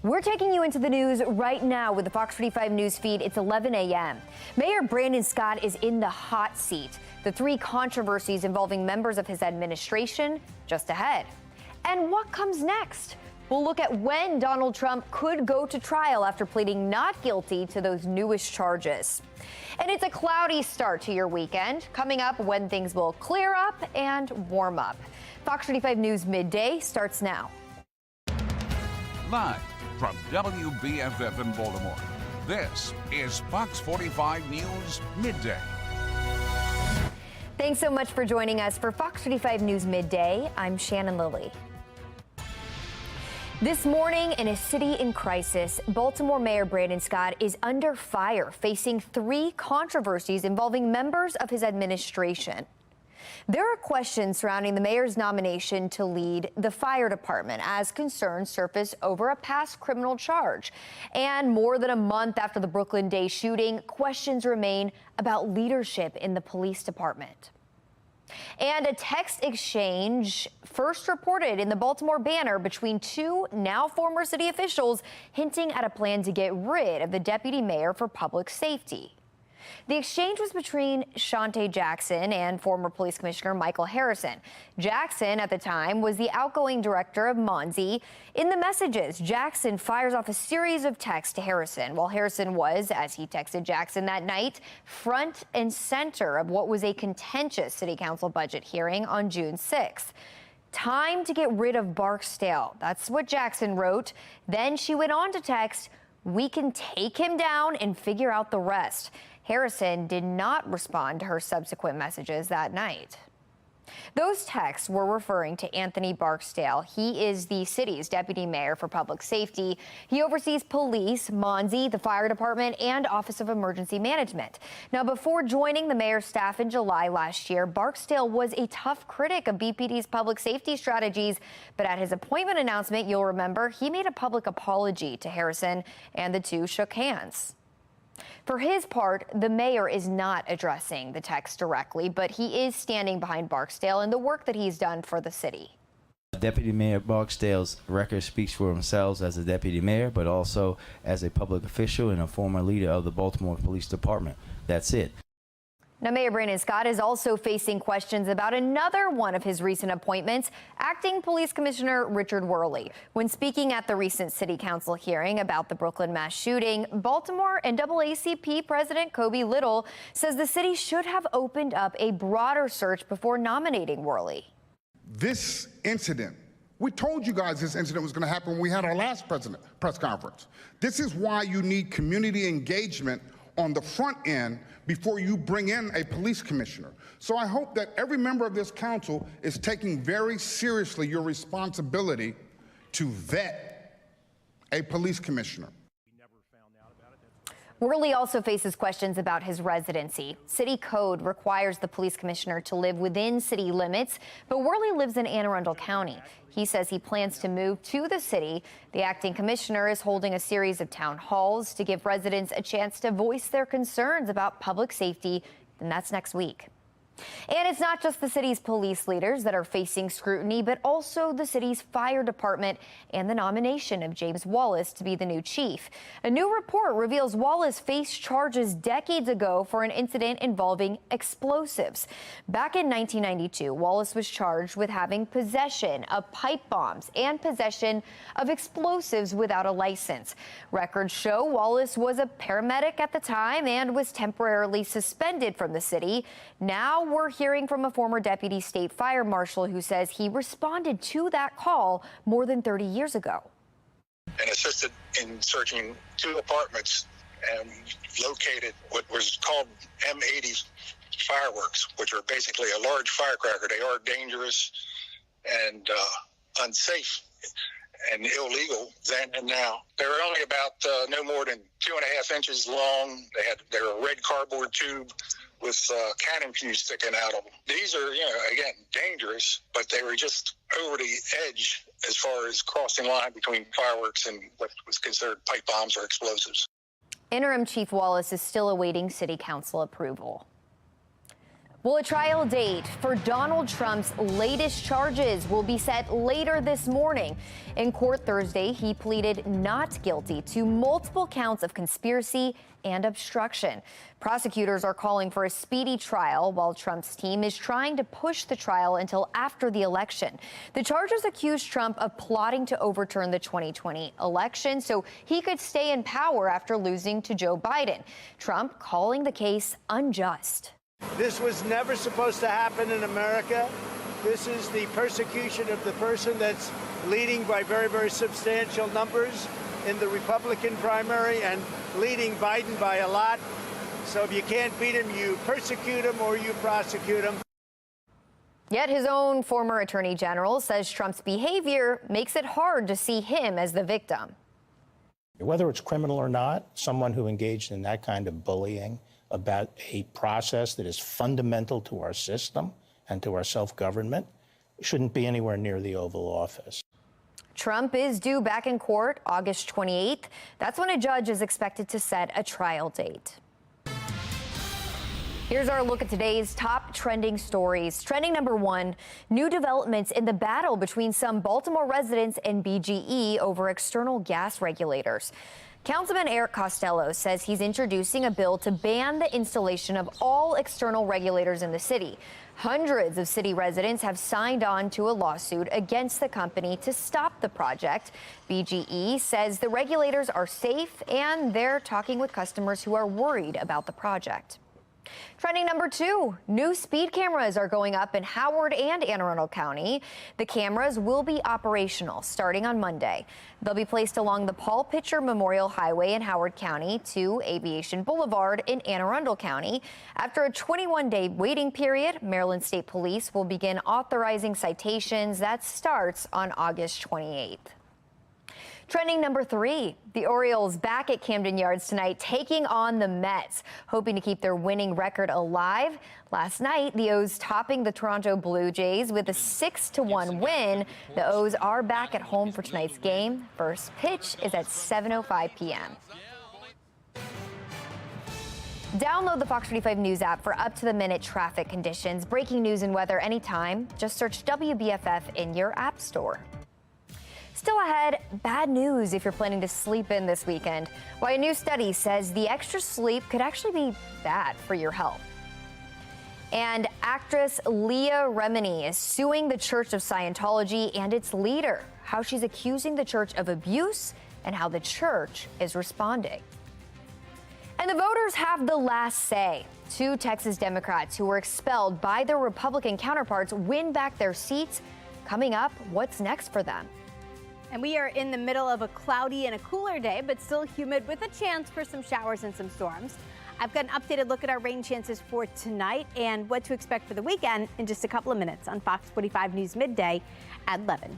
We're taking you into the news right now with the Fox 45 news feed. It's 11 a.m. Mayor Brandon Scott is in the hot seat. The three controversies involving members of his administration just ahead. And what comes next? We'll look at when Donald Trump could go to trial after pleading not guilty to those newest charges. And it's a cloudy start to your weekend. Coming up, when things will clear up and warm up. Fox 45 News Midday starts now. Live from WBFF in Baltimore, this is Fox 45 News Midday. Thanks so much for joining us for Fox 45 News Midday. I'm Shannon Lilly. This morning, in a city in crisis, Baltimore Mayor Brandon Scott is under fire, facing three controversies involving members of his administration. There are questions surrounding the mayor's nomination to lead the fire department as concerns surface over a past criminal charge. And more than a month after the Brooklyn Day shooting, questions remain about leadership in the police department. And a text exchange first reported in the Baltimore Banner between two now former city officials hinting at a plan to get rid of the deputy mayor for public safety. The exchange was between Shante Jackson and former police commissioner Michael Harrison. Jackson, at the time, was the outgoing director of Monzi. In the messages, Jackson fires off a series of texts to Harrison, while Harrison was, as he texted Jackson that night, front and center of what was a contentious city council budget hearing on June 6th. Time to get rid of Barksdale. That's what Jackson wrote. Then she went on to text, "We can take him down and figure out the rest." Harrison did not respond to her subsequent messages that night. Those texts were referring to Anthony Barksdale. He is the city's deputy mayor for public safety. He oversees police, Monzi, the fire department, and Office of Emergency Management. Now, before joining the mayor's staff in July last year, Barksdale was a tough critic of BPD's public safety strategies. But at his appointment announcement, you'll remember, he made a public apology to Harrison, and the two shook hands. For his part, the mayor is not addressing the text directly, but he is standing behind Barksdale and the work that he's done for the city. Deputy Mayor Barksdale's record speaks for himself as a deputy mayor, but also as a public official and a former leader of the Baltimore Police Department. That's it. Now, Mayor Brandon Scott is also facing questions about another one of his recent appointments, Acting Police Commissioner Richard Worley. When speaking at the recent City Council hearing about the Brooklyn mass shooting, Baltimore NAACP President Kobe Little says the city should have opened up a broader search before nominating Worley. This incident, we told you guys this incident was going to happen when we had our last press conference. This is why you need community engagement on the front end before you bring in a police commissioner. So I hope that every member of this council is taking very seriously your responsibility to vet a police commissioner. Worley also faces questions about his residency. City code requires the police commissioner to live within city limits, but Worley lives in Anne Arundel County. He says he plans to move to the city. The acting commissioner is holding a series of town halls to give residents a chance to voice their concerns about public safety, and that's next week. And it's not just the city's police leaders that are facing scrutiny, but also the city's fire department and the nomination of James Wallace to be the new chief. A new report reveals Wallace faced charges decades ago for an incident involving explosives. Back in 1992, Wallace was charged with having possession of pipe bombs and possession of explosives without a license. Records show Wallace was a paramedic at the time and was temporarily suspended from the city. Now we're hearing from a former deputy state fire marshal who says he responded to that call more than 30 years ago. And assisted in searching two apartments and located what was called M80 fireworks, which are basically a large firecracker. They are dangerous and unsafe and illegal then and now. They were only about no more than 2.5 inches long. They were a red cardboard tube with cannon fuse sticking out of them. These are, again, dangerous, but they were just over the edge as far as crossing line between fireworks and what was considered pipe bombs or explosives. Interim Chief Wallace is still awaiting City Council approval. Well, a trial date for Donald Trump's latest charges will be set later this morning. In court Thursday, he pleaded not guilty to multiple counts of conspiracy and obstruction. Prosecutors are calling for a speedy trial, while Trump's team is trying to push the trial until after the election. The charges accuse Trump of plotting to overturn the 2020 election so he could stay in power after losing to Joe Biden. Trump calling the case unjust. This was never supposed to happen in America. This is the persecution of the person that's leading by very, very substantial numbers in the Republican primary and leading Biden by a lot. So if you can't beat him, you persecute him or you prosecute him. Yet his own former attorney general says Trump's behavior makes it hard to see him as the victim. Whether it's criminal or not, someone who engaged in that kind of bullying about a process that is fundamental to our system and to our self-government shouldn't be anywhere near the Oval Office. Trump is due back in court August 28th. That's when a judge is expected to set a trial date. Here's our look at today's top trending stories. Trending number one, new developments in the battle between some Baltimore residents and BGE over external gas regulators. Councilman Eric Costello says he's introducing a bill to ban the installation of all external regulators in the city. Hundreds of city residents have signed on to a lawsuit against the company to stop the project. BGE says the regulators are safe and they're talking with customers who are worried about the project. Trending number two, new speed cameras are going up in Howard and Anne Arundel County. The cameras will be operational starting on Monday. They'll be placed along the Paul Pitcher Memorial Highway in Howard County to Aviation Boulevard in Anne Arundel County. After a 21-day waiting period, Maryland State Police will begin authorizing citations. That starts on August 28th. Trending number three, the Orioles back at Camden Yards tonight, taking on the Mets, hoping to keep their winning record alive. Last night, the O's topping the Toronto Blue Jays with a 6-1 win. The O's are back at home for tonight's game. First pitch is at 7:05 p.m. Download the Fox 45 News app for up-to-the-minute traffic conditions, breaking news and weather anytime. Just search WBFF in your app store. Still ahead, bad news if you're planning to sleep in this weekend. Why a new study says the extra sleep could actually be bad for your health. And actress Leah Remini is suing the Church of Scientology and its leader. How she's accusing the church of abuse and how the church is responding. And the voters have the last say. Two Texas Democrats who were expelled by their Republican counterparts win back their seats. Coming up, what's next for them? And we are in the middle of a cloudy and a cooler day, but still humid with a chance for some showers and some storms. I've got an updated look at our rain chances for tonight and what to expect for the weekend in just a couple of minutes on Fox 45 News Midday at 11.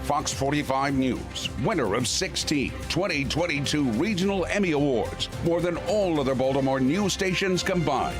Fox 45 News, winner of 16 2022 Regional Emmy Awards, more than all other Baltimore news stations combined.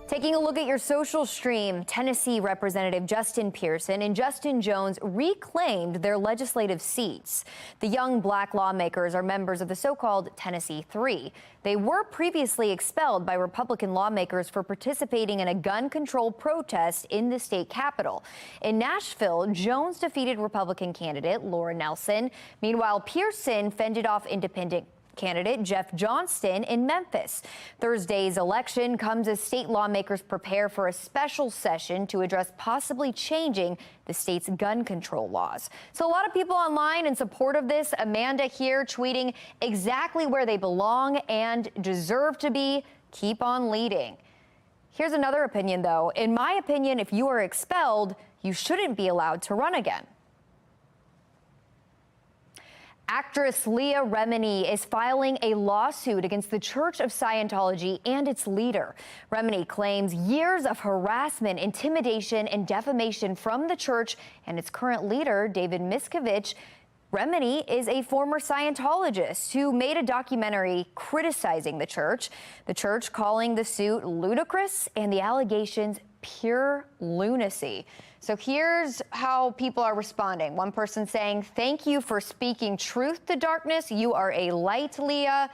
Taking a look at your social stream, Tennessee Representative Justin Pearson and Justin Jones reclaimed their legislative seats. The young black lawmakers are members of the so-called Tennessee Three. They were previously expelled by Republican lawmakers for participating in a gun control protest in the state capitol. In Nashville, Jones defeated Republican candidate Laura Nelson. Meanwhile, Pearson fended off independent candidate Jeff Johnston in Memphis. Thursday's election comes as state lawmakers prepare for a special session to address possibly changing the state's gun control laws. So a lot of people online in support of this. Amanda here tweeting exactly where they belong and deserve to be. Keep on leading. Here's another opinion, though. In my opinion, if you are expelled, you shouldn't be allowed to run again. Actress Leah Remini is filing a lawsuit against the Church of Scientology and its leader. Remini claims years of harassment, intimidation, and defamation from the church and its current leader, David Miscavige. Remini is a former Scientologist who made a documentary criticizing the church calling the suit ludicrous and the allegations pure lunacy. So here's how people are responding. One person saying, "Thank you for speaking truth to darkness. You are a light, Leah."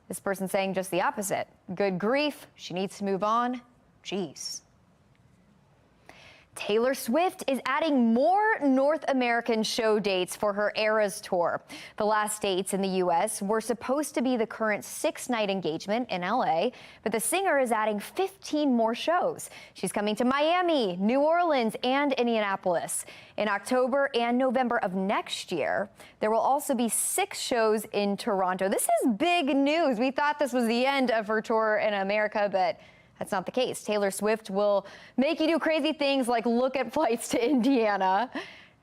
This person saying just the opposite. "Good grief. She needs to move on." Jeez. Taylor Swift is adding more North American show dates for her Eras tour. The last dates in the U.S. were supposed to be the current 6-night engagement in L.A., but the singer is adding 15 more shows. She's coming to Miami, New Orleans, and Indianapolis. In October and November of next year, there will also be 6 shows in Toronto. This is big news. We thought this was the end of her tour in America, but that's not the case. Taylor Swift will make you do crazy things like look at flights to Indiana.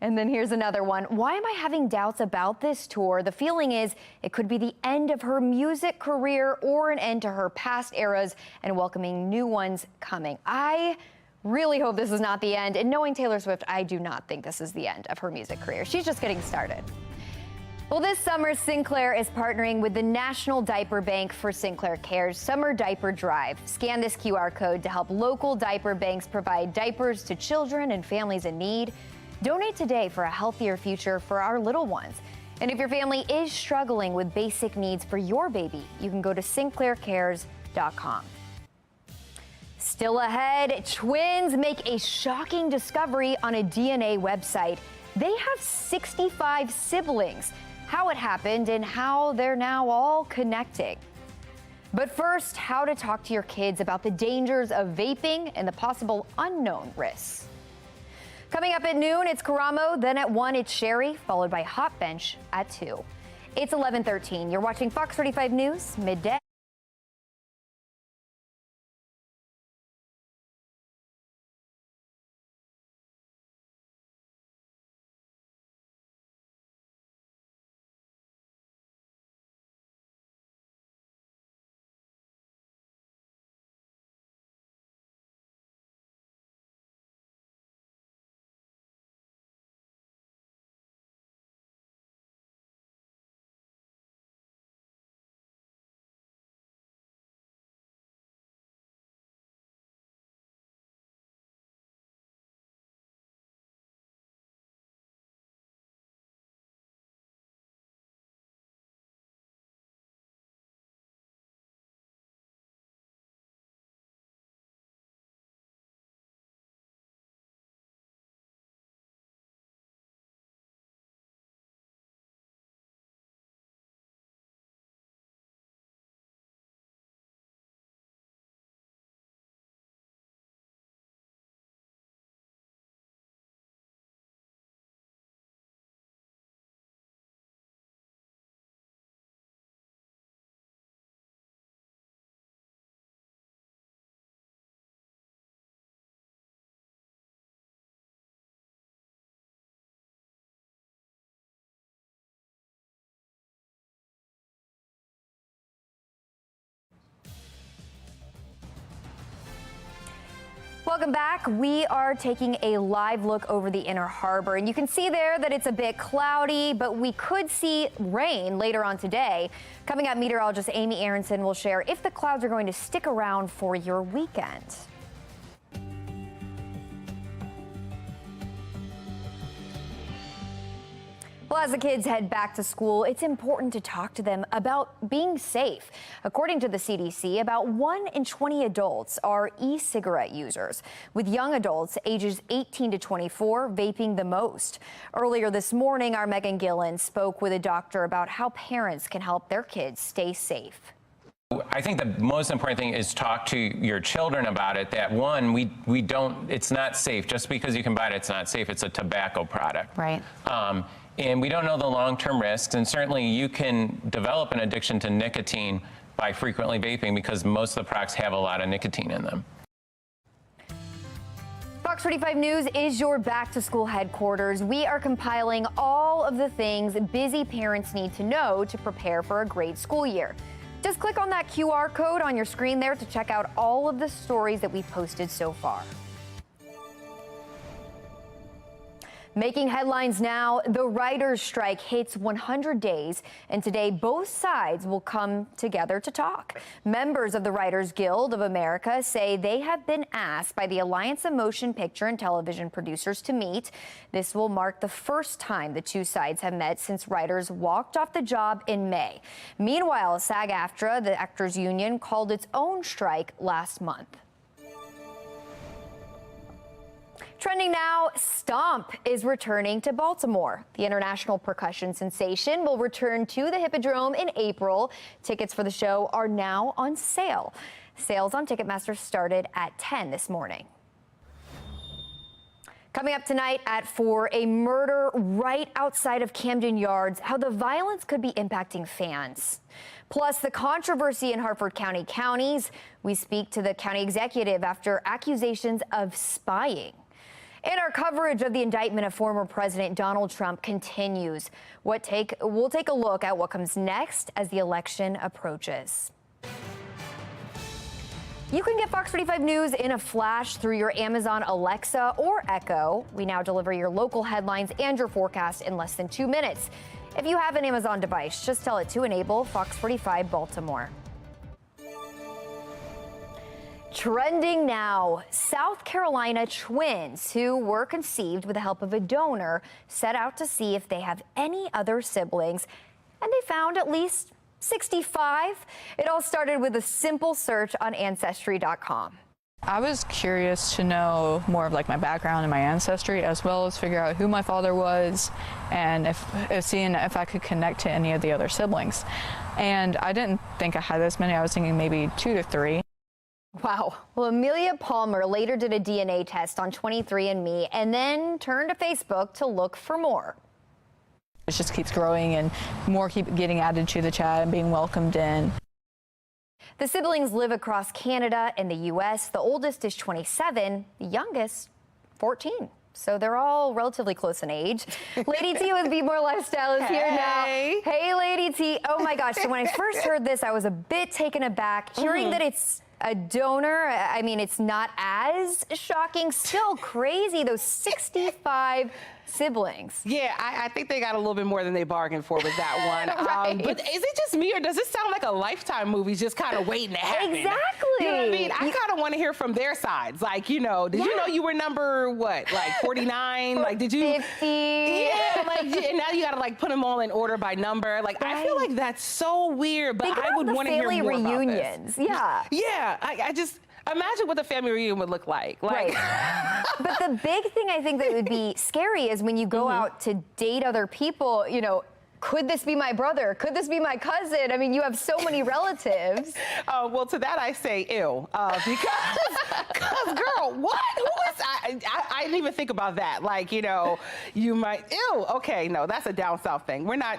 And then here's another one. Why am I having doubts about this tour? The feeling is it could be the end of her music career or an end to her past eras and welcoming new ones coming. I really hope this is not the end. And knowing Taylor Swift, I do not think this is the end of her music career. She's just getting started. Well, this summer, Sinclair is partnering with the National Diaper Bank for Sinclair Care's Summer Diaper Drive. Scan this QR code to help local diaper banks provide diapers to children and families in need. Donate today for a healthier future for our little ones. And if your family is struggling with basic needs for your baby, you can go to sinclaircares.com. Still ahead, twins make a shocking discovery on a DNA website. They have 65 siblings. How it happened and how they're now all connecting. But first, how to talk to your kids about the dangers of vaping and the possible unknown risks. Coming up at noon, it's Karamo. Then at 1, it's Sherry, followed by Hot Bench at 2. It's 11:13. You're watching Fox 45 News, Midday. Welcome back. We are taking a live look over the Inner Harbor, and you can see there that it's a bit cloudy, but we could see rain later on today. Coming up, meteorologist Amy Aronson will share if the clouds are going to stick around for your weekend. Well, as the kids head back to school, it's important to talk to them about being safe. According to the CDC, about 1 in 20 adults are e-cigarette users, with young adults ages 18 to 24 vaping the most. Earlier this morning, our Megan Gillen spoke with a doctor about how parents can help their kids stay safe. I think the most important thing is talk to your children about it, that one, it's not safe. Just because you can buy it, it's not safe. It's a tobacco product. Right. And we don't know the long-term risks, and certainly you can develop an addiction to nicotine by frequently vaping because most of the products have a lot of nicotine in them. Fox 45 News is your back-to-school headquarters. We are compiling all of the things busy parents need to know to prepare for a great school year. Just click on that QR code on your screen there to check out all of the stories that we've posted so far. Making headlines now, the writers' strike hits 100 days, and today both sides will come together to talk. Members of the Writers Guild of America say they have been asked by the Alliance of Motion Picture and Television Producers to meet. This will mark the first time the two sides have met since writers walked off the job in May. Meanwhile, SAG-AFTRA, the actors union, called its own strike last month. Trending now, Stomp is returning to Baltimore. The international percussion sensation will return to the Hippodrome in April. Tickets for the show are now on sale. Sales on Ticketmaster started at 10 this morning. Coming up tonight at 4, a murder right outside of Camden Yards, how the violence could be impacting fans. Plus, the controversy in Harford County counties. We speak to the county executive after accusations of spying. And our coverage of the indictment of former President Donald Trump continues. We'll take a look at what comes next as the election approaches. You can get Fox 45 News in a flash through your Amazon Alexa or Echo. We now deliver your local headlines and your forecast in less than 2 minutes. If you have an Amazon device, just tell it to enable Fox 45 Baltimore. Trending now, South Carolina twins who were conceived with the help of a donor set out to see if they have any other siblings, and they found at least 65. It all started with a simple search on Ancestry.com. I was curious to know more of my background and my ancestry, as well as figure out who my father was and seeing if I could connect to any of the other siblings. And I didn't think I had this many. I was thinking maybe 2 to 3. Wow. Well, Amelia Palmer later did a DNA test on 23andMe and then turned to Facebook to look for more. It just keeps growing and more keep getting added to the chat and being welcomed in. The siblings live across Canada and the U.S. The oldest is 27, the youngest 14. So they're all relatively close in age. Lady T with Be More Lifestyle is here now. Hey, Lady T. Oh my gosh. So when I first heard this, I was a bit taken aback. Hearing that it's a donor, I mean, it's not as shocking. Still crazy, those 65 siblings. Yeah, I think they got a little bit more than they bargained for with that one. Right. But is it just me, or does it sound like a Lifetime movie just kind of waiting to happen? Exactly. You know what I mean? I kind of want to hear from their sides. Did you know you were number, what, 49? Did you? 50. Yeah, and now you got to put them all in order by number. I feel like that's so weird, but I would want to hear more reunions. About this. Yeah, I just imagine what the family reunion would look like. Right. But the big thing I think that would be scary is when you go out to date other people, could this be my brother? Could this be my cousin? I mean, you have so many relatives. Well, to that I say ew, because girl, what? Who is? I didn't even think about that. You might ew. Okay, no, that's a down south thing. We're not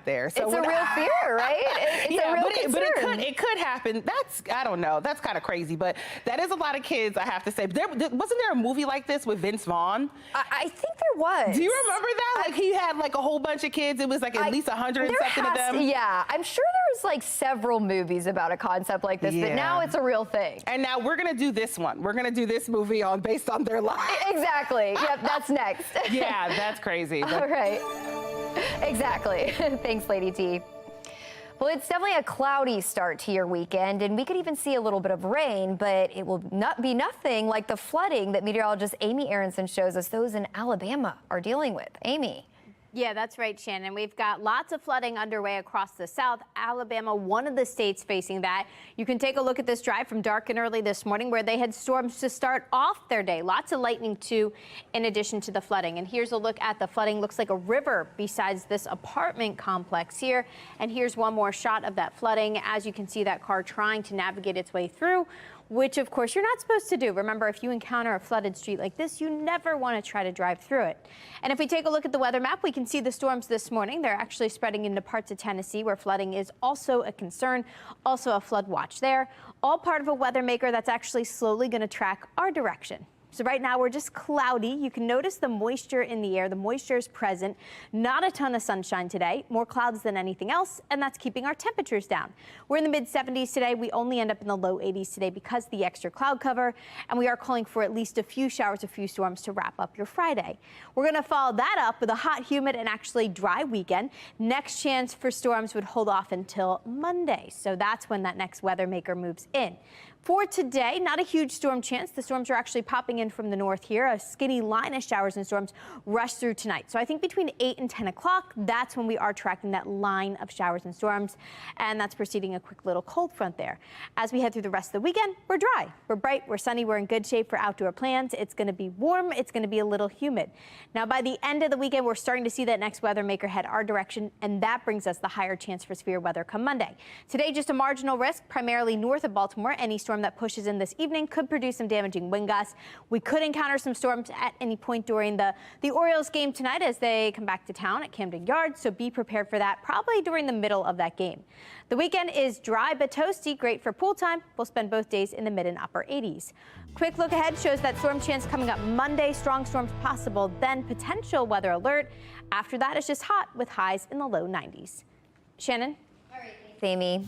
there. So it's a real fear, right? It's a real concern. But it could happen. I don't know. That's kind of crazy, but that is a lot of kids, I have to say. Wasn't there a movie like this with Vince Vaughn? I think there was. Do you remember that? He had a whole bunch of kids. It was at least 100 and something of them. Yeah, I'm sure there's like several movies about a concept like this, but now it's a real thing. And now we're going to do this one. We're going to do this movie based on their lives. Exactly. Yep, that's next. Yeah, that's crazy. All right. Exactly. Thanks, Lady T. Well, it's definitely a cloudy start to your weekend, and we could even see a little bit of rain, but it will not be nothing like the flooding that meteorologist Amy Aronson shows us those in Alabama are dealing with. Amy. Yeah, that's right, Shannon. We've got lots of flooding underway across the South. Alabama, one of the states facing that. You can take a look at this drive from dark and early this morning where they had storms to start off their day. Lots of lightning, too, in addition to the flooding. And here's a look at the flooding. Looks like a river besides this apartment complex here. And here's one more shot of that flooding. As you can see, that car trying to navigate its way through, which, of course, you're not supposed to do. Remember, if you encounter a flooded street like this, you never want to try to drive through it. And if we take a look at the weather map, we can see the storms this morning. They're actually spreading into parts of Tennessee where flooding is also a concern. Also a flood watch there. All part of a weather maker that's actually slowly going to track our direction. So right now we're just cloudy. You can notice the moisture in the air. The moisture is present. Not a ton of sunshine today. More clouds than anything else, and that's keeping our temperatures down. We're in the mid-70s today. We only end up in the low 80s today because of the extra cloud cover, and we are calling for at least a few showers, a few storms to wrap up your Friday. We're going to follow that up with a hot, humid, and actually dry weekend. Next chance for storms would hold off until Monday, so that's when that next weather maker moves in. For today, not a huge storm chance. The storms are actually popping in from the north here. A skinny line of showers and storms rush through tonight. So I think between 8 and 10 o'clock, that's when we are tracking that line of showers and storms. And that's preceding a quick little cold front there. As we head through the rest of the weekend, we're dry, we're bright, we're sunny, we're in good shape for outdoor plans. It's going to be warm. It's going to be a little humid. Now, by the end of the weekend, we're starting to see that next weather maker head our direction, and that brings us the higher chance for severe weather come Monday. Today, just a marginal risk, primarily north of Baltimore. Any storm that pushes in this evening could produce some damaging wind gusts. We could encounter some storms at any point during the Orioles game tonight as they come back to town at Camden Yards, so be prepared for that probably during the middle of that game. The weekend is dry but toasty, great for pool time. We'll spend both days in the mid and upper 80s. Quick look ahead shows that storm chance coming up Monday, strong storms possible, then potential weather alert. After that, it's just hot with highs in the low 90s. Shannon? All right, thanks, Amy.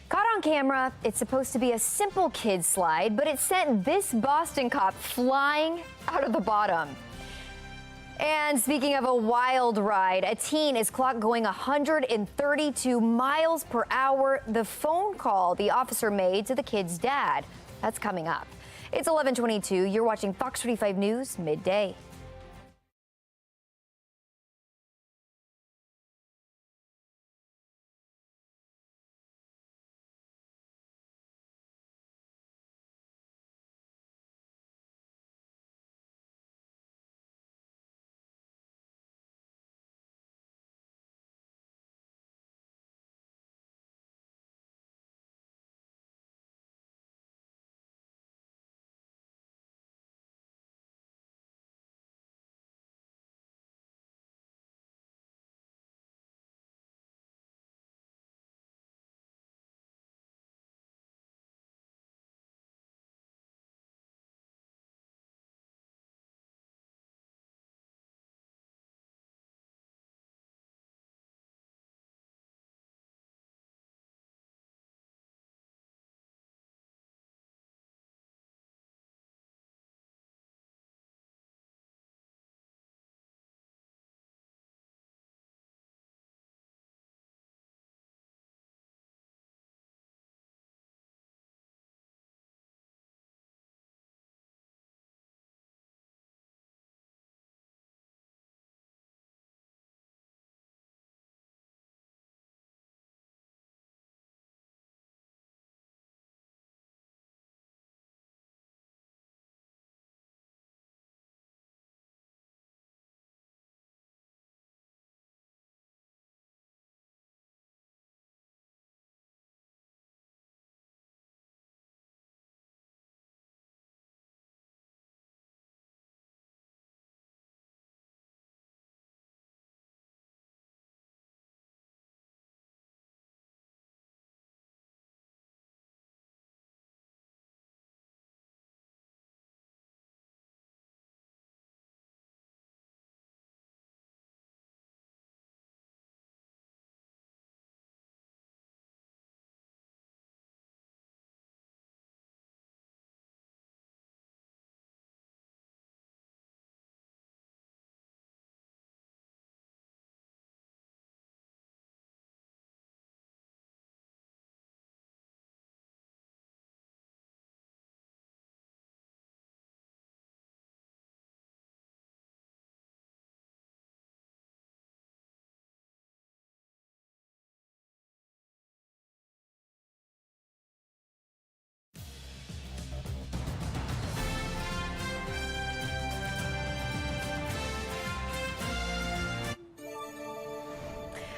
Caught on camera, it's supposed to be a simple kid slide, but it sent this Boston cop flying out of the bottom. And speaking of a wild ride, a teen is clocked going 132 miles per hour. The phone call the officer made to the kid's dad. That's coming up. It's 11:22. You're watching Fox 45 News Midday.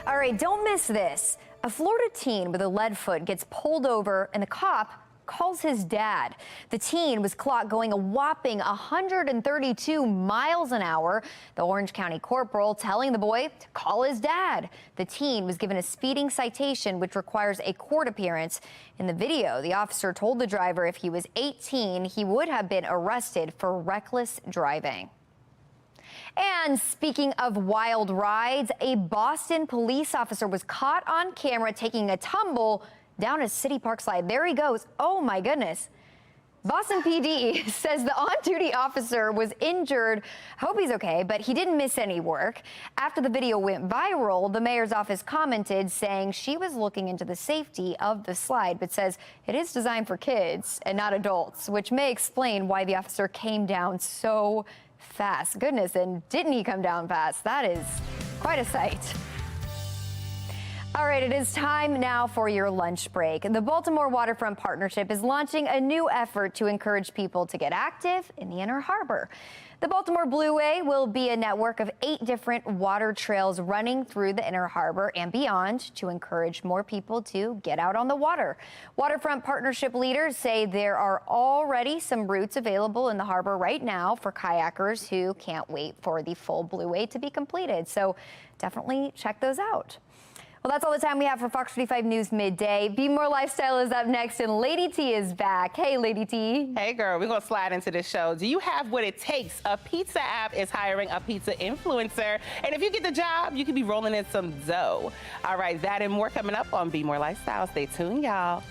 All right, don't miss this. A Florida teen with a lead foot gets pulled over and the cop calls his dad. The teen was clocked going a whopping 132 miles an hour. The Orange County corporal telling the boy to call his dad. The teen was given a speeding citation, which requires a court appearance. In the video, the officer told the driver if he was 18, he would have been arrested for reckless driving. And speaking of wild rides, a Boston police officer was caught on camera taking a tumble down a city park slide. There he goes. Oh, my goodness. Boston PD says the on-duty officer was injured. Hope he's okay, but he didn't miss any work. After the video went viral, the mayor's office commented saying she was looking into the safety of the slide, but says it is designed for kids and not adults, which may explain why the officer came down so fast. Goodness, and didn't he come down fast? That is quite a sight. All right, it is time now for your lunch break. The Baltimore Waterfront Partnership is launching a new effort to encourage people to get active in the Inner Harbor. The Baltimore Blueway will be a network of 8 different water trails running through the Inner Harbor and beyond to encourage more people to get out on the water. Waterfront Partnership leaders say there are already some routes available in the harbor right now for kayakers who can't wait for the full Blueway to be completed. So definitely check those out. Well, that's all the time we have for Fox 45 News Midday. Be More Lifestyle is up next, and Lady T is back. Hey, Lady T. Hey, girl, we're going to slide into this show. Do you have what it takes? A pizza app is hiring a pizza influencer, and if you get the job, you could be rolling in some dough. All right, that and more coming up on Be More Lifestyle. Stay tuned, y'all.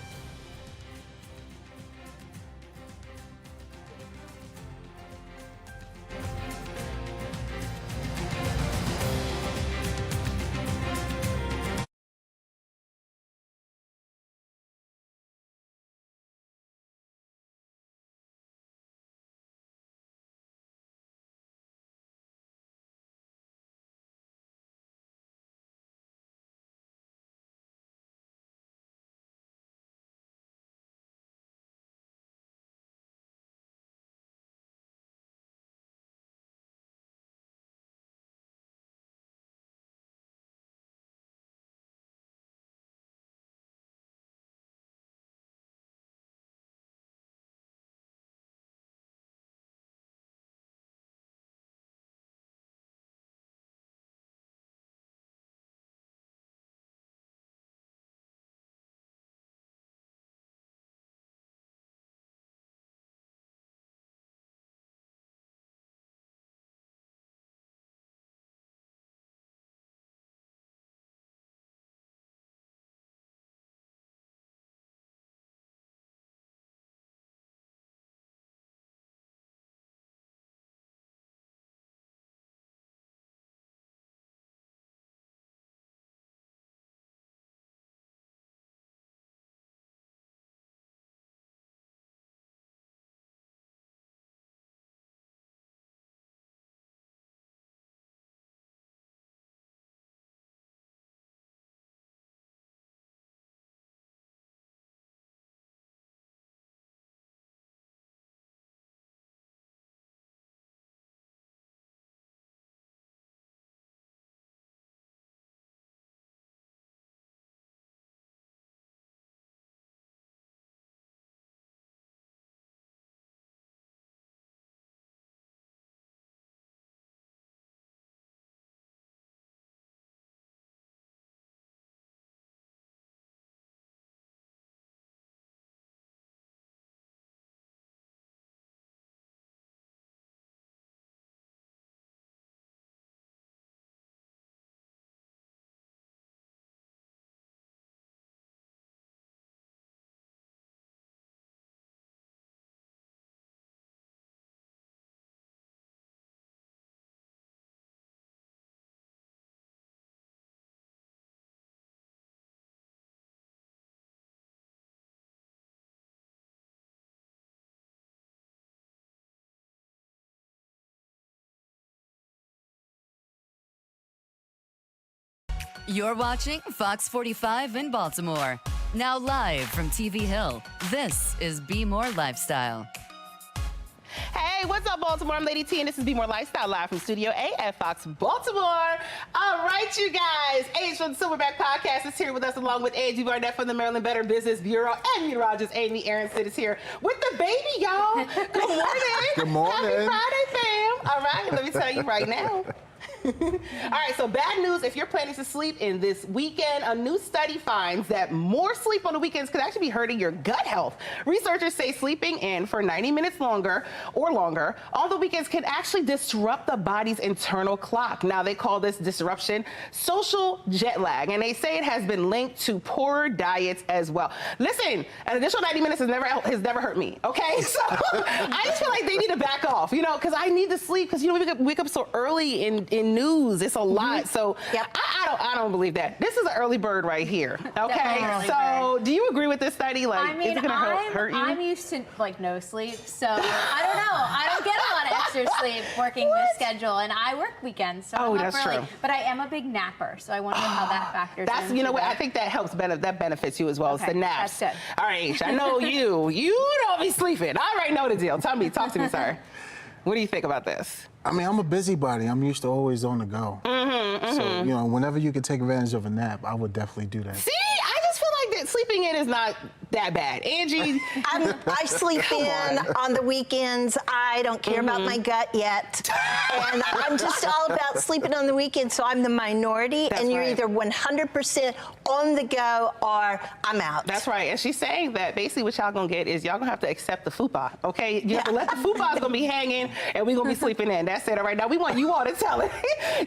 You're watching Fox 45 in Baltimore. Now live from TV Hill, this is Be More Lifestyle. Hey, Hey, what's up, Baltimore? I'm Lady T, and this is Be More Lifestyle live from Studio A at Fox Baltimore. All right, you guys. Age from the Silverback Podcast is here with us, along with Angie Barnett from the Maryland Better Business Bureau, and meteorologist Amy Aronson is here with the baby, y'all. Good morning. Good morning. Happy Friday, fam. All right, let me tell you right now. All right, so bad news if you're planning to sleep in this weekend. A new study finds that more sleep on the weekends could actually be hurting your gut health. Researchers say sleeping in for 90 minutes longer on the weekends can actually disrupt the body's internal clock. Now, they call this disruption social jet lag, and they say it has been linked to poorer diets as well. Listen, an additional 90 minutes has never hurt me, okay? So I just feel like they need to back off, because I need to sleep, because, we wake up so early in news. It's a lot. So I don't believe that. This is an early bird right here. Okay. So do you agree with this study? Like, is it going to hurt you? I'm used to no sleep, so I don't know. I don't get a lot of extra sleep working this schedule, and I work weekends, so I'm up early. True. But I am a big napper, so I wonder how that factors in. You know what? I think that helps. That benefits you as well. Okay, it's the naps. that's good. All right, Aisha, I know you. You don't be sleeping. I already know the deal. Talk to me, sir. What do you think about this? I mean, I'm a busybody. I'm used to always on the go. So, whenever you can take advantage of a nap, I would definitely do that. See, I just feel like that sleeping in is not that bad. Angie? I sleep in on the weekends. I don't care about my gut yet. And I'm just all about sleeping on the weekends, so I'm the minority. That's and you're right. either 100% on the go or I'm out. That's right. And she's saying that basically what y'all gonna get is y'all gonna have to accept the fupa, okay? You have to let the fupa's gonna be hanging and we're gonna be sleeping in. That's it. All right, now we want you all to tell it.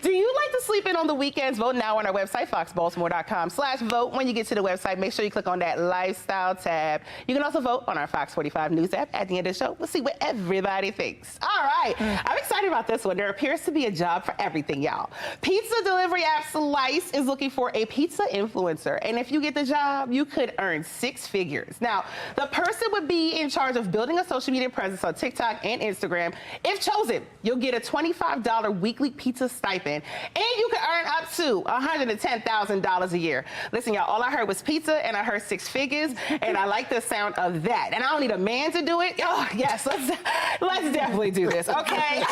Do you like to sleep in on the weekends? Vote now on our website, foxbaltimore.com/vote. When you get to the website, make sure you click on that lifestyle tab. You can also vote on our Fox 45 News app at the end of the show. We'll see what everybody thinks. All right, I'm excited about this one. There appears to be a job for everything, y'all. Pizza delivery app Slice is looking for a pizza influencer. And if you get the job, you could earn 6 figures. Now, the person would be in charge of building a social media presence on TikTok and Instagram. If chosen, you'll get a $25 weekly pizza stipend, and you can earn up to $110,000 a year. Listen, y'all, all I heard was pizza, and I heard 6 figures, and I like the sound of that. And I don't need a man to do it. Oh, yes, let's definitely do this, okay?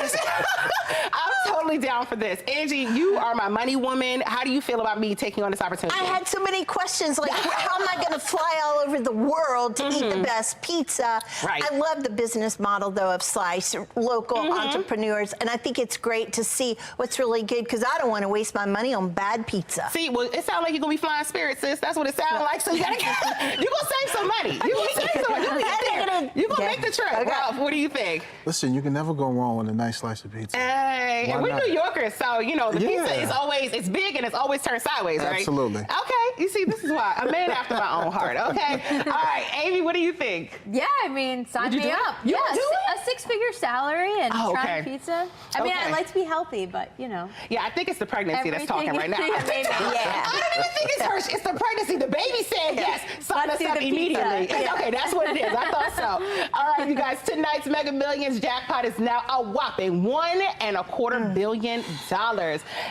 I'm totally down for this. Angie, you are my money woman. How do you feel about me taking on this opportunity? I had so many questions, like how am I going to fly all over the world to eat the best pizza? Right. I love the business model, though, of Slice, local entrepreneurs, and I think it's great to see what's really good, because I don't want to waste my money on bad pizza. See, well, it sounds like you're going to be flying Spirit, sis. That's what it sounds like. So you're going to save some money. You're going to save some money. You're going to make the trip. Okay. Ralph, what do you think? Listen, you can never go wrong with a nice slice of pizza. Hey, and we're New Yorkers, so, the pizza is always, it's big and it's always turned sideways, right? Absolutely. Okay, you see, this is why. I'm man after my own heart, okay? All right, Amy, what do you think? Yeah, I mean, sign me up. You Yeah, do it? a 6-figure salary and trying pizza. I mean, Okay. I like to be healthy, but, Yeah, I think it's the pregnancy that's talking right now. Yeah, maybe. I don't even think it's her. It's the pregnancy. The baby said yes. Sign us up immediately. Yeah. Okay, that's what it is. I thought so. All right, you guys. Tonight's Mega Millions jackpot is now a whopping $1.25 billion.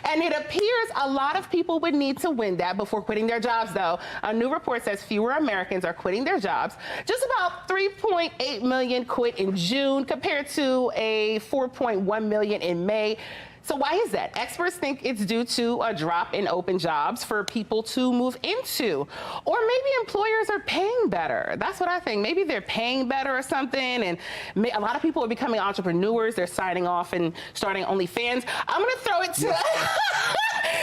And it appears a lot of people would need to win that before quitting their jobs, though. A new report says fewer Americans are quitting their jobs. Just about 3.8 million quit in June compared to a 4.1 million in May. So why is that? Experts think it's due to a drop in open jobs for people to move into. Or maybe employers are paying better. That's what I think. Maybe they're paying better or something, and a lot of people are becoming entrepreneurs. They're signing off and starting OnlyFans. I'm going to throw it to...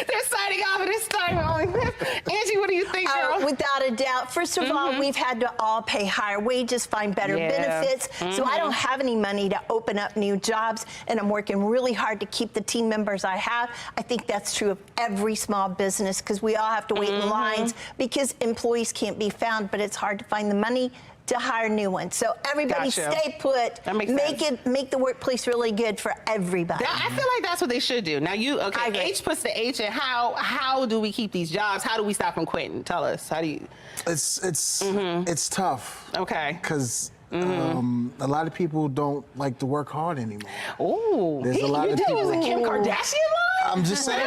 They're signing off and they're starting OnlyFans. Angie, what do you think, girl? Without a doubt. First of all, we've had to all pay higher wages, find better benefits. So I don't have any money to open up new jobs, and I'm working really hard to keep the team members I have. I think that's true of every small business, because we all have to wait in lines because employees can't be found, but it's hard to find the money to hire new ones. So everybody stay put. That makes sense. Make the workplace really good for everybody. I feel like that's what they should do. Now H puts the H in how do we keep these jobs? How do we stop them quitting? Tell us. How do you? It's tough. Okay. Because a lot of people don't like to work hard anymore. Oh, there's a lot of you people. was a Kim Kardashian line? I'm just saying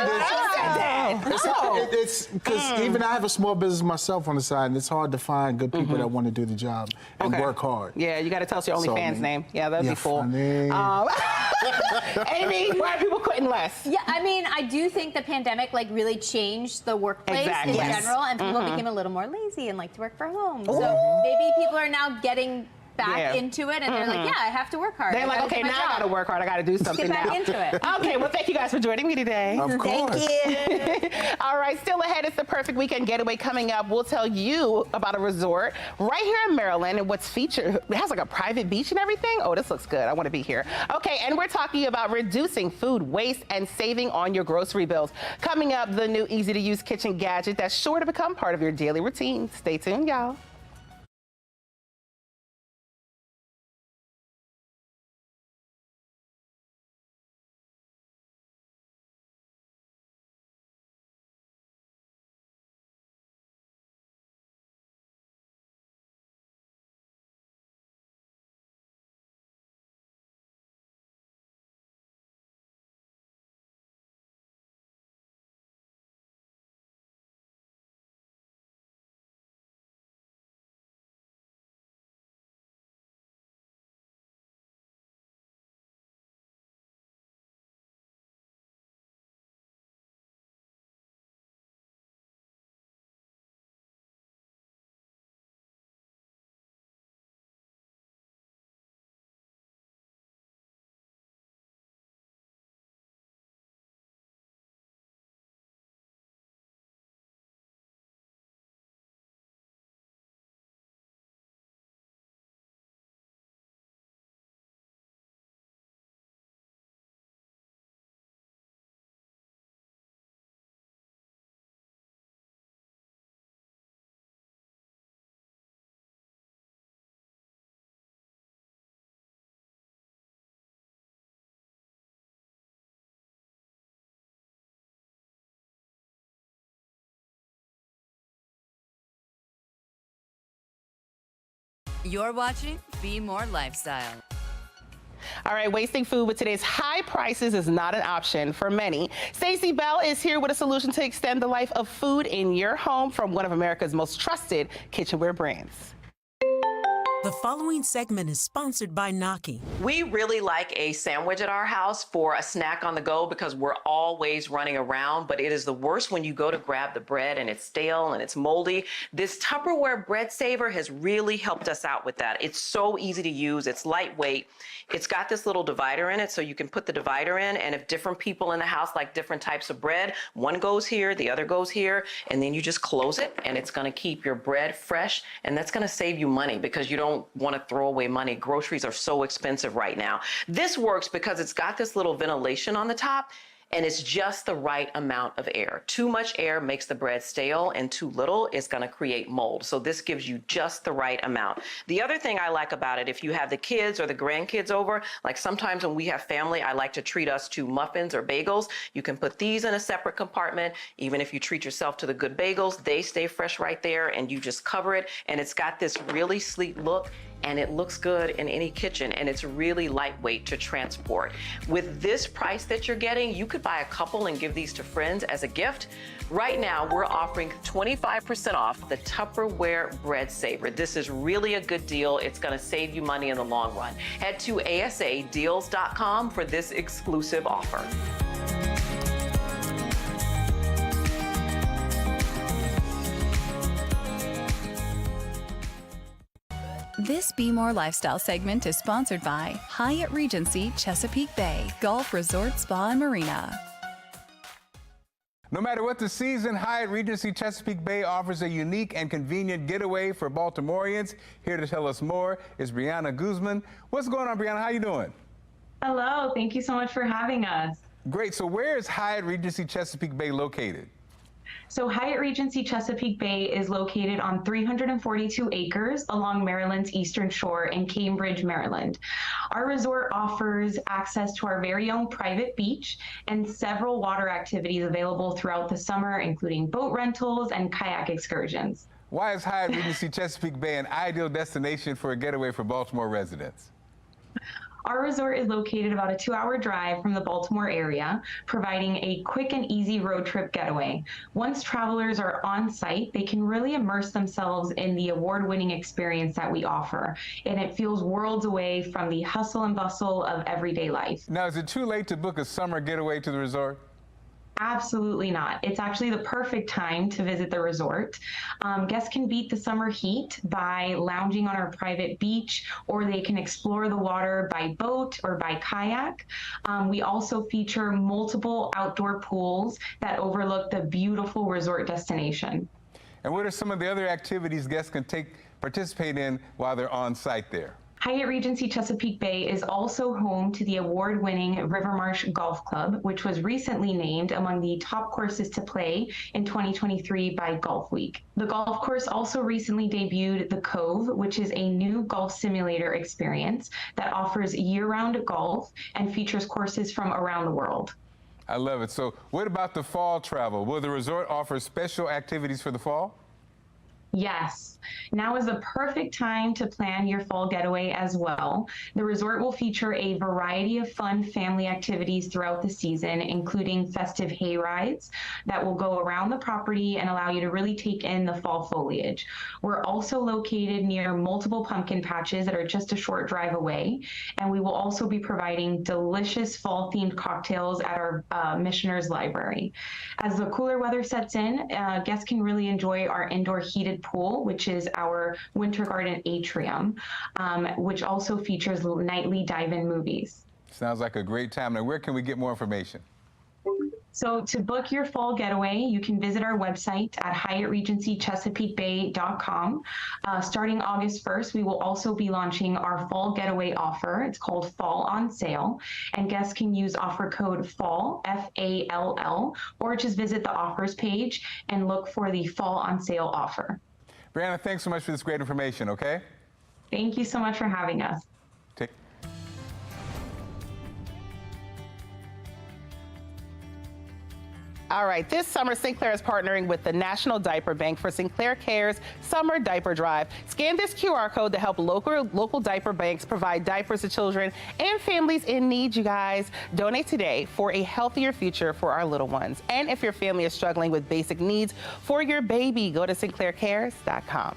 it's because even I have a small business myself on the side, and it's hard to find good people that want to do the job and work hard. Yeah, you got to tell us your OnlyFans name. Yeah, that'd be cool. Funny. Amy, why are people quitting less? Yeah, I mean, I do think the pandemic like really changed the workplace in general, and people became a little more lazy and like to work from home. So maybe people are now getting back into it, and they're like, yeah, I have to work hard. They're like, okay, now I got to work hard. I got to do something Get back into it. Okay, well, thank you guys for joining me today. Of course. Thank you. All right, still ahead, it's the perfect weekend getaway coming up. We'll tell you about a resort right here in Maryland and what's featured. It has like a private beach and everything. Oh, this looks good. I want to be here. Okay, and we're talking about reducing food waste and saving on your grocery bills. Coming up, the new easy-to-use kitchen gadget that's sure to become part of your daily routine. Stay tuned, y'all. You're watching Be More Lifestyle. All right, wasting food with today's high prices is not an option for many. Stacey Bell is here with a solution to extend the life of food in your home from one of America's most trusted kitchenware brands. The following segment is sponsored by Gnocchi. We really like a sandwich at our house for a snack on the go because we're always running around, but it is the worst when you go to grab the bread and it's stale and it's moldy. This Tupperware bread saver has really helped us out with that. It's so easy to use. It's lightweight. It's got this little divider in it, so you can put the divider in, and if different people in the house like different types of bread, one goes here, the other goes here, and then you just close it, and it's gonna keep your bread fresh, and that's gonna save you money because you don't wanna throw away money. Groceries are so expensive right now. This works because it's got this little ventilation on the top, and it's just the right amount of air. Too much air makes the bread stale, and too little is gonna create mold. So this gives you just the right amount. The other thing I like about it, if you have the kids or the grandkids over, like sometimes when we have family, I like to treat us to muffins or bagels. You can put these in a separate compartment. Even if you treat yourself to the good bagels, they stay fresh right there, and you just cover it, and it's got this really sleek look, and it looks good in any kitchen, and it's really lightweight to transport. With this price that you're getting, you could buy a couple and give these to friends as a gift. Right now, we're offering 25% off the Tupperware Bread Saver. This is really a good deal. It's gonna save you money in the long run. Head to asadeals.com for this exclusive offer. This Be More Lifestyle segment is sponsored by Hyatt Regency Chesapeake Bay, Golf Resort Spa and Marina. No matter what the season, Hyatt Regency Chesapeake Bay offers a unique and convenient getaway for Baltimoreans. Here to tell us more is Brianna Guzman. What's going on, Brianna? How you doing? Hello, thank you so much for having us. Great. So where is Hyatt Regency Chesapeake Bay located? So Hyatt Regency Chesapeake Bay is located on 342 acres along Maryland's Eastern Shore in Cambridge, Maryland. Our resort offers access to our very own private beach and several water activities available throughout the summer, including boat rentals and kayak excursions. Why is Hyatt Regency Chesapeake Bay an ideal destination for a getaway for Baltimore residents? Our resort is located about a 2-hour drive from the Baltimore area, providing a quick and easy road trip getaway. Once travelers are on site, they can really immerse themselves in the award-winning experience that we offer, and it feels worlds away from the hustle and bustle of everyday life. Now, is it too late to book a summer getaway to the resort? Absolutely not. It's actually the perfect time to visit the resort. Guests can beat the summer heat by lounging on our private beach, or they can explore the water by boat or by kayak. We also feature multiple outdoor pools that overlook the beautiful resort destination. And what are some of the other activities guests can participate in while they're on site there? Hyatt Regency Chesapeake Bay is also home to the award-winning Rivermarsh Golf Club, which was recently named among the top courses to play in 2023 by Golf Week. The golf course also recently debuted The Cove, which is a new golf simulator experience that offers year-round golf and features courses from around the world. I love it. So what about the fall travel? Will the resort offer special activities for the fall? Yes, now is the perfect time to plan your fall getaway as well. The resort will feature a variety of fun family activities throughout the season, including festive hay rides that will go around the property and allow you to really take in the fall foliage. We're also located near multiple pumpkin patches that are just a short drive away, and we will also be providing delicious fall-themed cocktails at our Missioner's Library. As the cooler weather sets in, guests can really enjoy our indoor heated pool, which is our Winter Garden atrium, which also features nightly dive-in movies. Sounds like a great time. Now, where can we get more information? So to book your fall getaway, you can visit our website at HyattRegencyChesapeakeBay.com. Starting August 1st, we will also be launching our fall getaway offer. It's called Fall on Sale, and guests can use offer code FALL, F-A-L-L, or just visit the offers page and look for the Fall on Sale offer. Brianna, thanks so much for this great information, okay? Thank you so much for having us. All right, this summer, Sinclair is partnering with the National Diaper Bank for Sinclair Care's Summer Diaper Drive. Scan this QR code to help local diaper banks provide diapers to children and families in need, you guys. Donate today for a healthier future for our little ones. And if your family is struggling with basic needs for your baby, go to sinclaircares.com.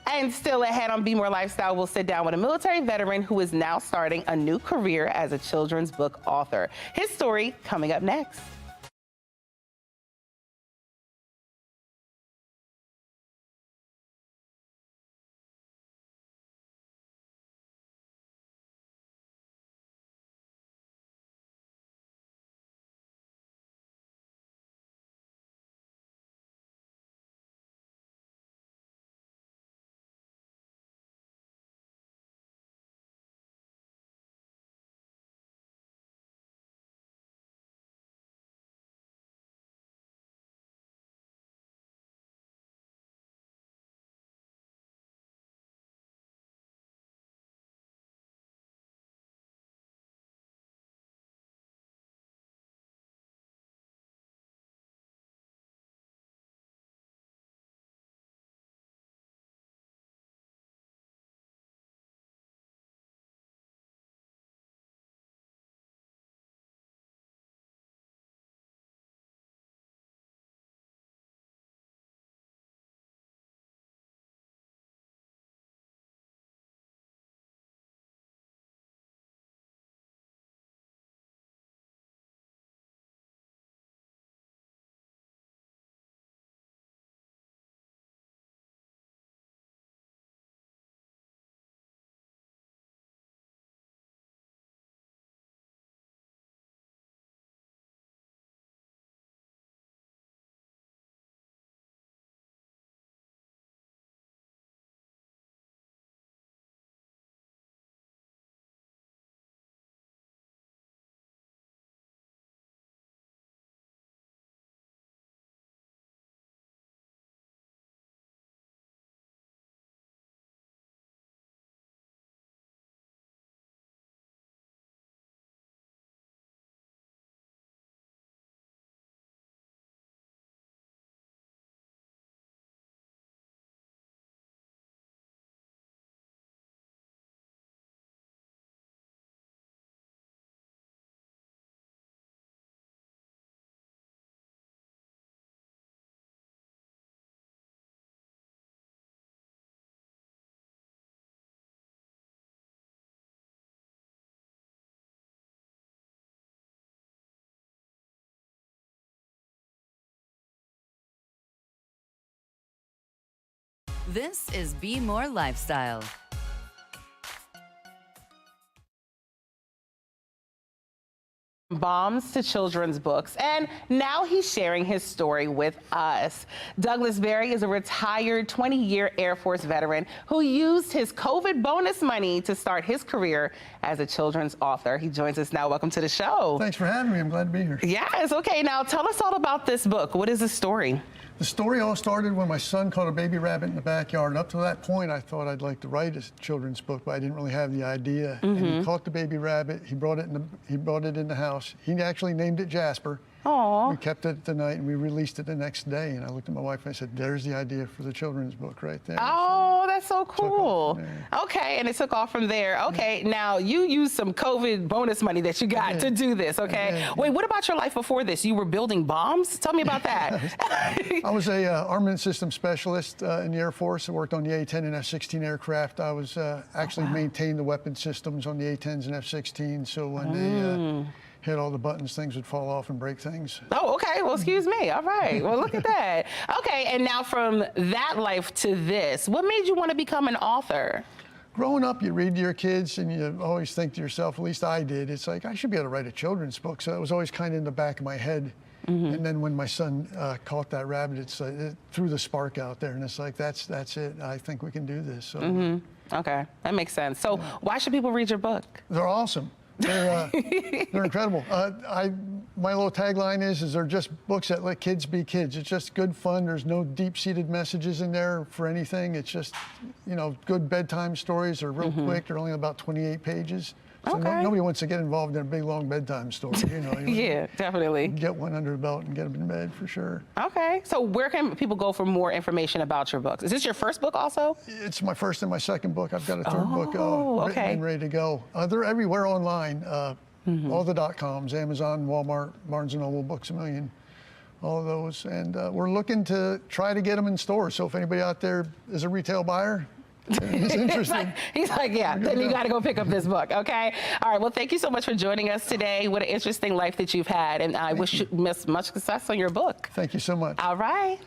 And still ahead on Be More Lifestyle, we'll sit down with a military veteran who is now starting a new career as a children's book author. His story coming up next. This is Be More Lifestyle. Bombs to children's books, and now he's sharing his story with us. Douglas Berry is a retired 20-year Air Force veteran who used his COVID bonus money to start his career as a children's author. He joins us now. Welcome to the show. Thanks for having me. I'm glad to be here. Yes, okay, now tell us all about this book. What is the story? The story all started when my son caught a baby rabbit in the backyard. And up to that point, I thought I'd like to write a children's book, but I didn't really have the idea. And he caught the baby rabbit. He brought it in the house. He actually named it Jasper. Aww. We kept it the night and we released it the next day. And I looked at my wife and I said, "There's the idea for the children's book right there." Oh, that's so cool. Okay, and it took off from there. Okay, now you used some COVID bonus money that you got to do this, okay? Wait, what about your life before this? You were building bombs? Tell me about that. I was a armament systems specialist in the Air Force. I worked on the A-10 and F-16 aircraft. I was actually maintained the weapon systems on the A-10s and F-16. So when they hit all the buttons, things would fall off and break things. Oh, okay. Well, excuse me. All right. Well, look at that. Okay. And now from that life to this, what made you want to become an author? Growing up, you read to your kids and you always think to yourself, at least I did, it's like, I should be able to write a children's book. So it was always kind of in the back of my head. And then when my son caught that rabbit, it threw the spark out there. And it's like, that's it. I think we can do this. So. Okay. That makes sense. So why should people read your book? They're awesome. They're incredible. My little tagline is they're just books that let kids be kids. It's just good fun. There's no deep-seated messages in there for anything. It's just, good bedtime stories. They're real quick. They're only about 28 pages. So nobody wants to get involved in a big, long bedtime story. Yeah, definitely. Get one under the belt and get them in bed for sure. Okay. So where can people go for more information about your books? Is this your first book also? It's my first and my second book. I've got a third book written and ready to go. They're everywhere online. All the .coms, Amazon, Walmart, Barnes & Noble, Books A Million, all of those. And we're looking to try to get them in stores. So if anybody out there is a retail buyer, he's interested. He's like, yeah, then you got to go pick up this book, okay? All right, well, thank you so much for joining us today. What an interesting life that you've had, and I wish you much success on your book. Thank you so much. All right.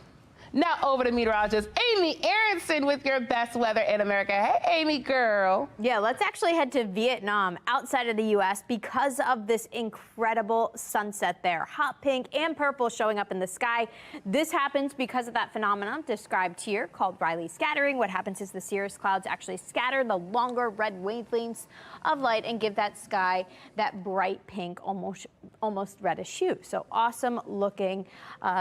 Now over to meteorologist Amy Aronson with your best weather in America. Hey, Amy, girl. Yeah, let's actually head to Vietnam, outside of the U.S., because of this incredible sunset there. Hot pink and purple showing up in the sky. This happens because of that phenomenon described here called Rayleigh scattering. What happens is the cirrus clouds actually scatter the longer red wavelengths of light and give that sky that bright pink, almost reddish hue. So awesome looking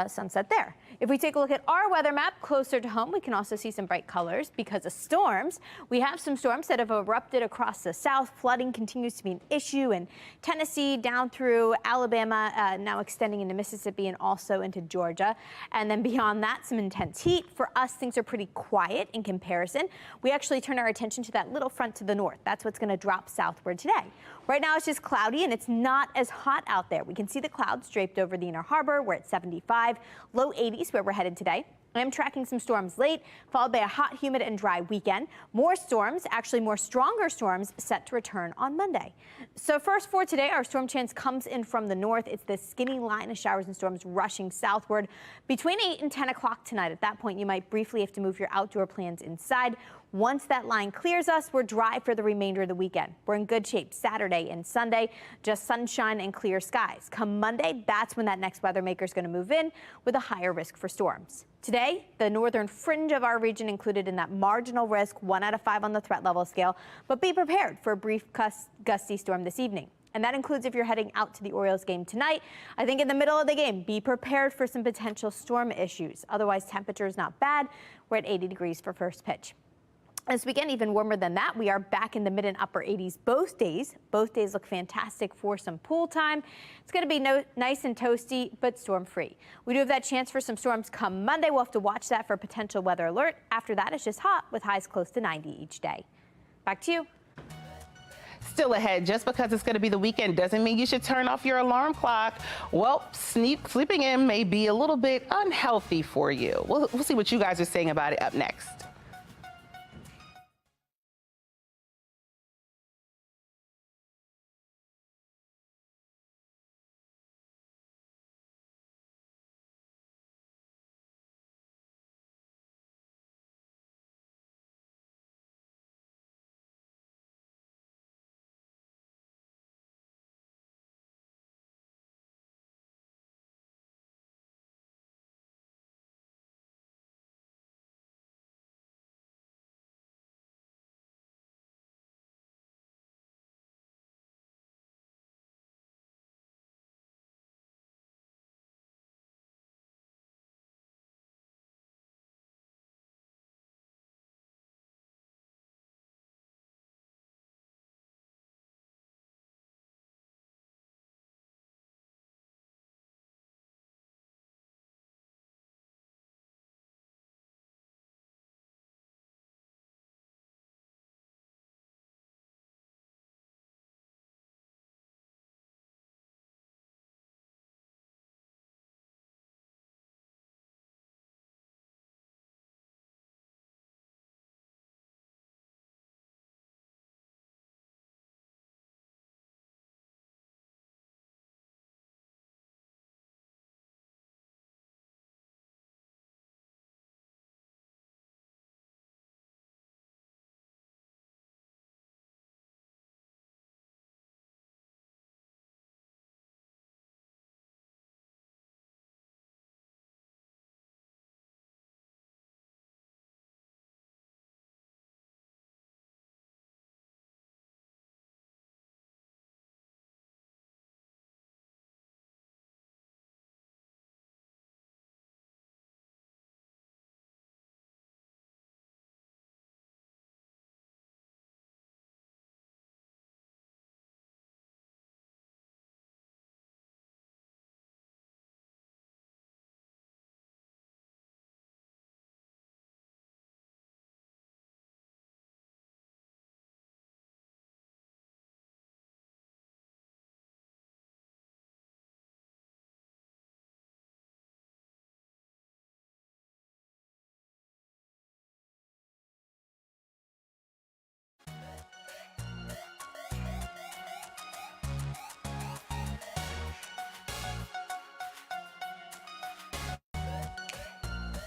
sunset there. If we take a look at our weather map closer to home, we can also see some bright colors because of storms. We have some storms that have erupted across the south. Flooding continues to be an issue in Tennessee, down through Alabama, now extending into Mississippi and also into Georgia. And then beyond that, some intense heat. For us, things are pretty quiet in comparison. We actually turn our attention to that little front to the north. That's what's going to drop southward today. Right now, it's just cloudy and it's not as hot out there. We can see the clouds draped over the inner harbor. We're at 75, low 80s where we're headed today. I am tracking some storms late, followed by a hot, humid, and dry weekend. More storms, actually more stronger storms, set to return on Monday. So first for today, our storm chance comes in from the north. It's this skinny line of showers and storms rushing southward between 8 and 10 o'clock tonight. At that point, you might briefly have to move your outdoor plans inside. Once that line clears us, we're dry for the remainder of the weekend. We're in good shape Saturday and Sunday, just sunshine and clear skies. Come Monday, that's when that next weather maker is going to move in with a higher risk for storms. Today, the northern fringe of our region included in that marginal risk, 1 out of 5 on the threat level scale, but be prepared for a brief gusty storm this evening. And that includes if you're heading out to the Orioles game tonight. I think in the middle of the game, be prepared for some potential storm issues. Otherwise, temperature is not bad. We're at 80 degrees for first pitch. This weekend, even warmer than that. We are back in the mid and upper 80s both days. Both days look fantastic for some pool time. It's going to be nice and toasty, but storm-free. We do have that chance for some storms come Monday. We'll have to watch that for a potential weather alert. After that, it's just hot with highs close to 90 each day. Back to you. Still ahead, just because it's going to be the weekend doesn't mean you should turn off your alarm clock. Well, sleeping in may be a little bit unhealthy for you. We'll see what you guys are saying about it up next.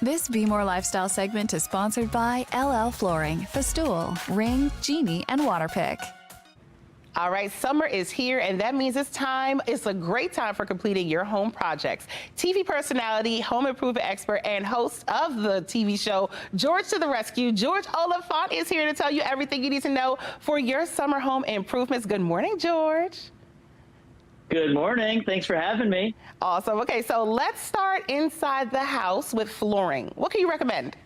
This Be More Lifestyle segment is sponsored by LL Flooring, Festool, Ring, Genie, and Waterpik. All right, summer is here, and that means it's time. It's a great time for completing your home projects. TV personality, home improvement expert, and host of the TV show, George to the Rescue, George Oliphant is here to tell you everything you need to know for your summer home improvements. Good morning, George. Good morning. Thanks for having me. Awesome. Okay, so let's start inside the house with flooring. What can you recommend?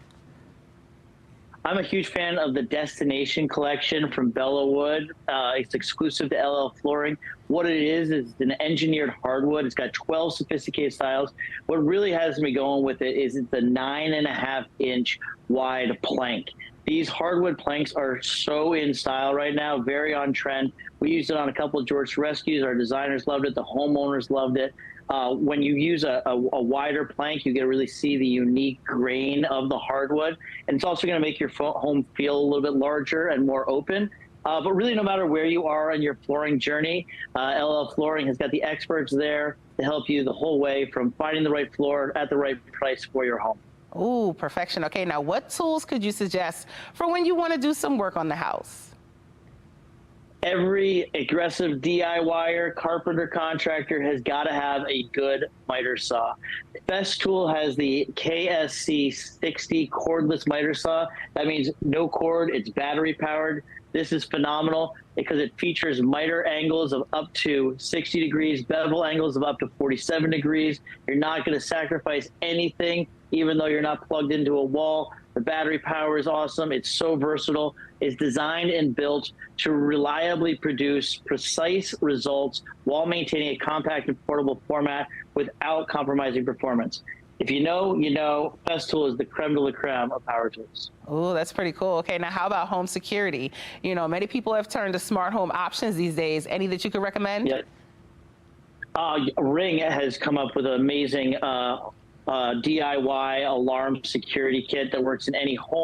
I'm a huge fan of the Destination collection from Bella Wood. It's exclusive to LL Flooring. What it is an engineered hardwood. It's got 12 sophisticated styles. What really has me going with it is it's a 9.5-inch wide plank. These hardwood planks are so in style right now, very on trend. We used it on a couple of George Rescues. Our designers loved it. The homeowners loved it. When you use a wider plank, you get to really see the unique grain of the hardwood. And it's also going to make your home feel a little bit larger and more open. But really, no matter where you are on your flooring journey, LL Flooring has got the experts there to help you the whole way from finding the right floor at the right price for your home. Ooh, perfection. Okay, now what tools could you suggest for when you want to do some work on the house? Every aggressive DIYer, carpenter, contractor has got to have a good miter saw. Festool has the KSC 60 cordless miter saw. That means no cord, it's battery powered. This is phenomenal because it features miter angles of up to 60 degrees, bevel angles of up to 47 degrees. You're not going to sacrifice anything, even though you're not plugged into a wall. The battery power is awesome. It's so versatile. It's designed and built to reliably produce precise results while maintaining a compact and portable format without compromising performance. If you know, you know. Festool is the creme de la creme of power tools. Oh, that's pretty cool. Okay, now how about home security? You know, many people have turned to smart home options these days. Any that you could recommend? Yeah. Ring has come up with an amazing DIY alarm security kit that works in any home.